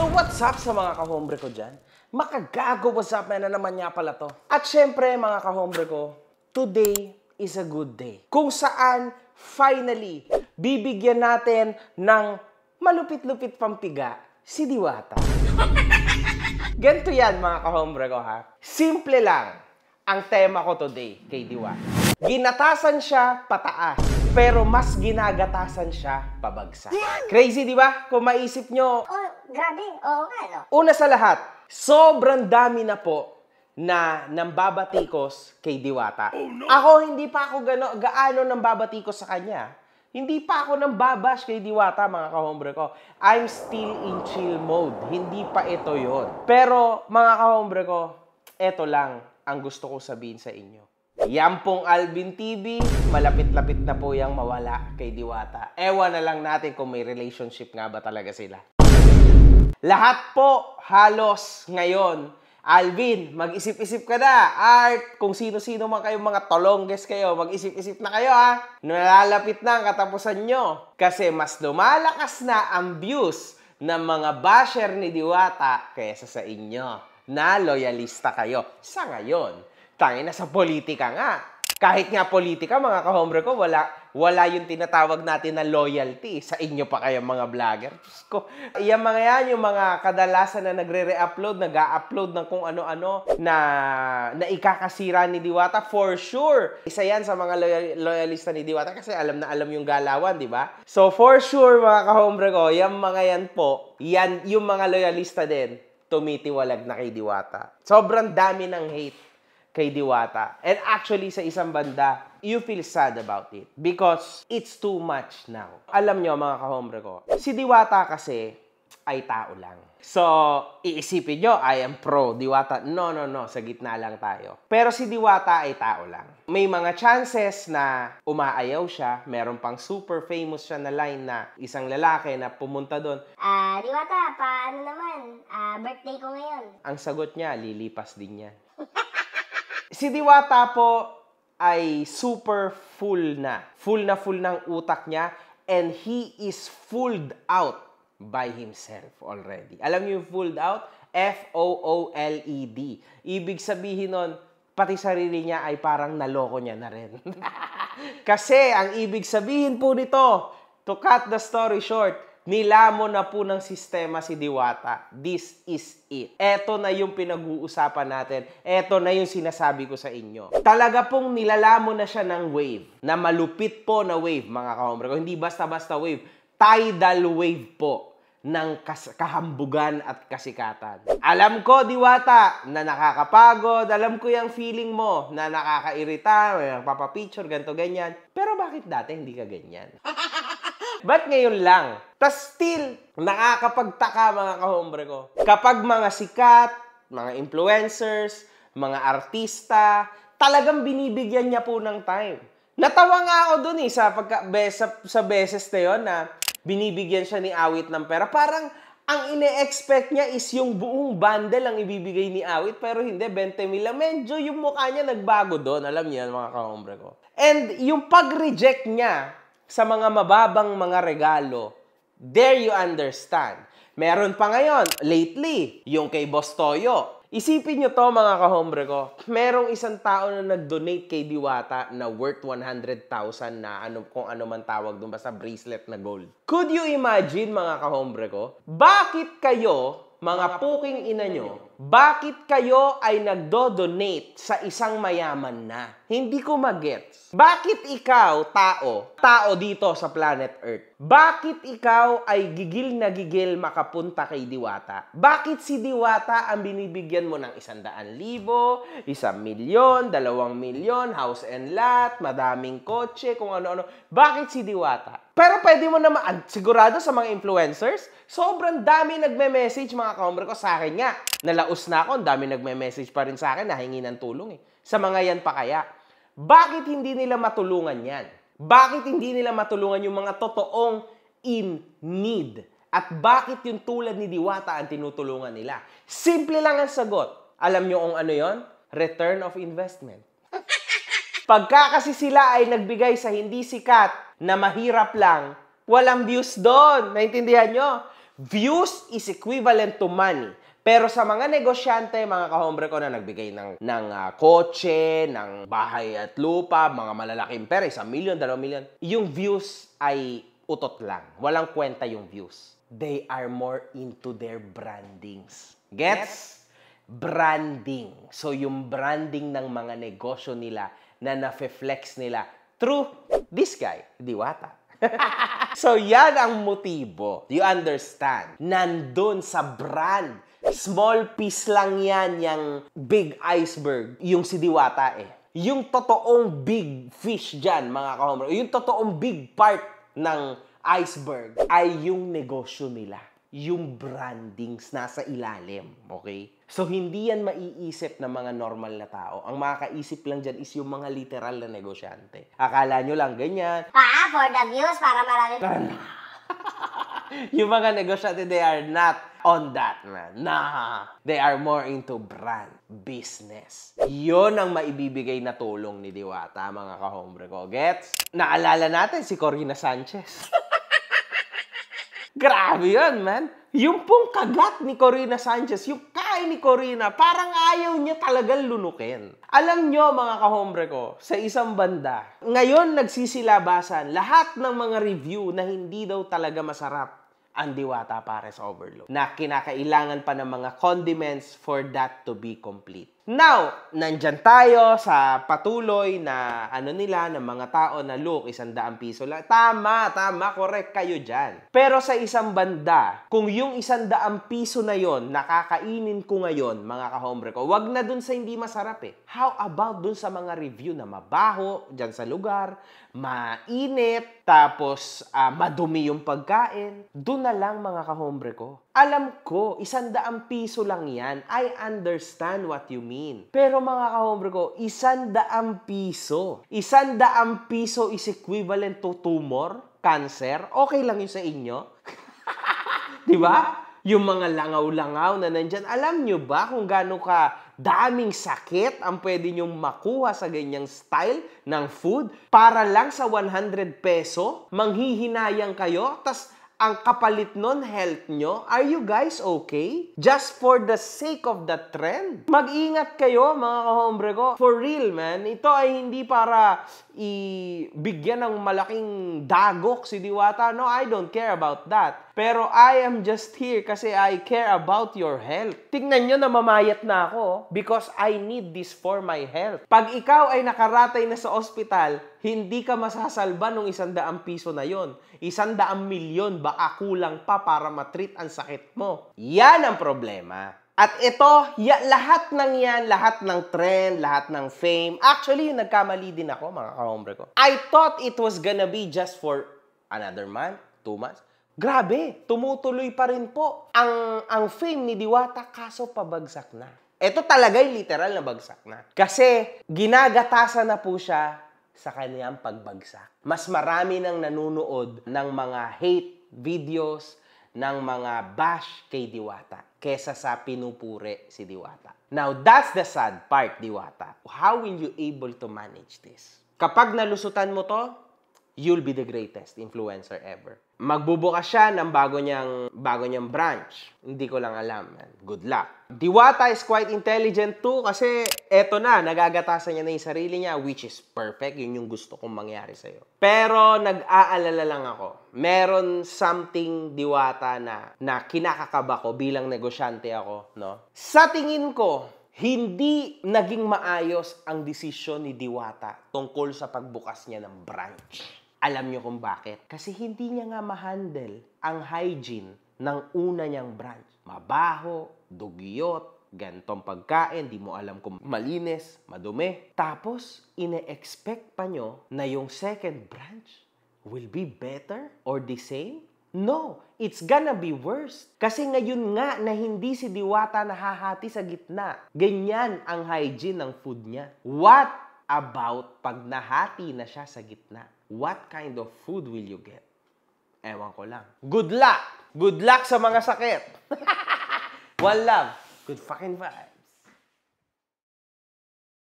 So what's up sa mga kahombre ko dyan? Makagago, what's up na naman nga pala to. At syempre mga kahombre ko, today is a good day. Kung saan, finally, bibigyan natin ng malupit-lupit pampiga si Diwata. Ganito yan mga kahombre ko ha. Simple lang ang tema ko today kay Diwata. Ginatasan siya pataas, pero mas ginagatasan siya pabagsak. Crazy, di ba? Kung maisip nyo. Oh, grabe. Oo nga, no? Una sa lahat, sobrang dami na po na nambabatikos kay Diwata. Oh, no. Ako, hindi pa ako gaano nambabatikos sa kanya. Hindi pa ako nambabash kay Diwata, mga kahombre ko. I'm still in chill mode. Hindi pa ito yon. Pero, mga kahombre ko, eto lang ang gusto ko sabihin sa inyo. Yan pong Alvin TV, malapit-lapit na po yung mawala kay Diwata. Ewan na lang natin kung may relationship nga ba talaga sila. Lahat po, halos ngayon, Alvin, mag-isip-isip ka na. Art, kung sino-sino man kayong mga tolongges kayo, mag-isip-isip na kayo ha. Nalalapit na ang katapusan nyo. Kasi mas lumalakas na ang views ng mga basher ni Diwata kaysa sa inyo na loyalista kayo sa ngayon. Tangina sa politika nga. Kahit nga politika, mga kahombre ko, wala yung tinatawag natin na loyalty. Sa inyo pa kayo mga vlogger. Yung mga yan, yung mga kadalasan na nagre-re-upload, nag-a-upload ng kung ano-ano na ikakasira ni Diwata, for sure. Isa yan sa mga loyalista ni Diwata kasi alam na alam yung galawan, di ba? So for sure, mga kahombre ko, yung mga yan po, yan yung mga loyalista din, tumitiwalag na kay Diwata. Sobrang dami ng hate kay Diwata. And actually, sa isang banda, you feel sad about it. Because it's too much now. Alam nyo, mga kahombre ko, si Diwata kasi ay tao lang. So, iisipin nyo, I am pro Diwata. No. Sa gitna lang tayo. Pero si Diwata ay tao lang. May mga chances na umaayaw siya. Meron pang super famous siya na line na isang lalaki na pumunta doon. Diwata, paano naman? Birthday ko ngayon. Ang sagot niya, lilipas din yan. Si Diwata po ay super full na. Full ng utak niya and he is fooled out by himself already. Alam niyo yung fooled out? F-O-O-L-E-D. Ibig sabihin nun, pati sarili niya ay parang naloko niya na rin. Kasi ang ibig sabihin po nito, to cut the story short, nilamon na po ng sistema si Diwata. This is it. Eto na yung pinag-uusapan natin. Eto na yung sinasabi ko sa inyo. Talaga pong nilalamon na siya ng wave. Na malupit po na wave, mga kahombre ko. Hindi basta-basta wave. Tidal wave po ng kahambugan at kasikatan. Alam ko, Diwata, na nakakapagod. Alam ko yung feeling mo na nakakairita, papapicture, ganito, ganyan. Pero bakit dati hindi ka ganyan? Ba't ngayon lang? Tas still, nakakapagtaka mga kahombre ko. Kapag mga sikat, mga influencers, mga artista, talagang binibigyan niya po ng time. Natawa nga ako dun sa beses na yun na binibigyan siya ni Awit ng pera. Parang ang ine-expect niya is yung buong bundle ang ibibigay ni Awit. Pero hindi, 20 mil lang. Medyo yung mukha niya nagbago doon. Alam niyo yan mga kahombre ko. And yung pag-reject niya sa mga mababang mga regalo, there you understand. Meron pa ngayon, lately, yung kay Boss Toyo. Isipin nyo to mga kahombre ko, merong isang tao na nag-donate kay Diwata na worth 100,000 na kung ano man tawag doon, basta bracelet na gold. Could you imagine mga kahombre ko, bakit kayo, mga puking ina nyo, bakit kayo ay nagdo-donate sa isang mayaman na? Hindi ko magets. Bakit ikaw, tao dito sa planet Earth, bakit ikaw ay gigil na gigil makapunta kay Diwata? Bakit si Diwata ang binibigyan mo ng 100,000, 1,000,000, 2,000,000, house and lot, madaming kotse, kung ano-ano? Bakit si Diwata? Pero pwede mo naman, sigurado sa mga influencers, sobrang dami nagme-message mga kahombre ko sa akin nga. Nalaos na ako, ang dami nagme-message pa rin sa akin, nahingi ng tulong eh. Sa mga yan pa kaya. Bakit hindi nila matulungan yan? Bakit hindi nila matulungan yung mga totoong in need? At bakit yung tulad ni Diwata ang tinutulungan nila? Simple lang ang sagot. Alam nyo kung ano yon? Return of investment. Pagka kasi sila ay nagbigay sa hindi sikat na mahirap lang, walang views doon. Naintindihan nyo? Views is equivalent to money. Pero sa mga negosyante, mga kahombre ko na nagbigay ng kotse, ng bahay at lupa, mga malalaking pera, 1 million, 2 million, yung views ay utot lang. Walang kwenta yung views. They are more into their brandings. Gets? Branding. So yung branding ng mga negosyo nila na na-flex nila through this guy, Diwata. So yan ang motibo. You understand? Nandun sa brand. Small piece lang yan, yung big iceberg, yung si Diwata Yung totoong big fish dyan, mga kahombre, yung totoong big part ng iceberg ay yung negosyo nila. Yung brandings nasa ilalim, okay? So, hindi yan maiisip ng mga normal na tao. Ang makakaisip lang dyan is yung mga literal na negosyante. Akala nyo lang ganyan. For the views, para marami. Yung mga negosyante, they are not on that, man. Nah. They are more into brand, business. Yun ang maibibigay na tulong ni Diwata, mga kahombre ko. Gets? Naalala natin si Corina Sanchez. Grabe yun, man. Yung pong kagat ni Corina Sanchez, yung kain ni Corina, parang ayaw niya talagang lunukin. Alam nyo, mga kahombre ko, sa isang banda, ngayon nagsisilabasan lahat ng mga review na hindi daw talaga masarap ang Diwata Pares Overload. Na kinakailangan pa ng mga condiments for that to be complete. Now, nandyan tayo sa patuloy na nila, ng mga tao na look, 100 piso lang. Tama, correct kayo dyan. Pero sa isang banda, kung yung 100 piso na yon nakakainin ko ngayon, mga kahombre ko, wag na dun sa hindi masarap How about dun sa mga review na mabaho, dyan sa lugar, mainit, tapos madumi yung pagkain? Dun na lang, mga kahombre ko. Alam ko, 100 piso lang yan. I understand what you mean. Pero mga kahombre ko, 100 piso. 100 piso is equivalent to tumor, cancer. Okay lang yun sa inyo? Di ba? Yung mga langaw-langaw na nandyan. Alam nyo ba kung gaano ka daming sakit ang pwede nyong makuha sa ganyang style ng food para lang sa 100 peso? Manghihinayang kayo, tas ang kapalit nun, health nyo. Are you guys okay? Just for the sake of the trend? Mag-ingat kayo, mga kahombre ko. For real, man. Ito ay hindi para ibigyan ng malaking dagok si Diwata. No, I don't care about that. Pero I am just here kasi I care about your health. Tingnan nyo na mamayat na ako because I need this for my health. Pag ikaw ay nakaratay na sa ospital, hindi ka masasalba ng 100 piso na yon. 100 milyon, baka kulang pa para matreat ang sakit mo. Yan ang problema. At ito, lahat ng yan, lahat ng trend, lahat ng fame, actually, yung nagkamali din ako, mga kahombre ko. I thought it was gonna be just for another month, 2 months. Grabe, tumutuloy pa rin po ang fame ni Diwata, kaso pabagsak na. Ito talaga yung literal na bagsak na. Kasi ginagatasan na po siya sa kanyang pagbagsak. Mas marami nang nanonood ng mga hate videos, ng mga bash kay Diwata kesa sa pinupuri si Diwata. Now, that's the sad part, Diwata. How will you able to manage this? Kapag nalusutan mo to, you'll be the greatest influencer ever. Magbubukas siya ng bago niyang branch. Hindi ko lang alam, man. Good luck. Diwata is quite intelligent too kasi eto na, nagagatasan niya na yung sarili niya, which is perfect. Yun yung gusto kong mangyari sa'yo. Pero nag-aalala lang ako. Meron something, Diwata, na kinakakaba ko bilang negosyante ako, no? Sa tingin ko, hindi naging maayos ang desisyon ni Diwata tungkol sa pagbukas niya ng branch. Alam niyo kung bakit? Kasi hindi niya nga ma-handle ang hygiene ng una niyang branch. Mabaho, dugyot, gantong pagkain, di mo alam kung malinis, madumi. Tapos, ine-expect pa niyo na yung second branch will be better or the same? No, it's gonna be worse. Kasi ngayon nga na hindi si Diwata nahahati sa gitna. Ganyan ang hygiene ng food niya. What about pag nahati na siya sa gitna? What kind of food will you get? Ewan ko lang. Good luck! Good luck sa mga sakit! One love. Good fucking vibe.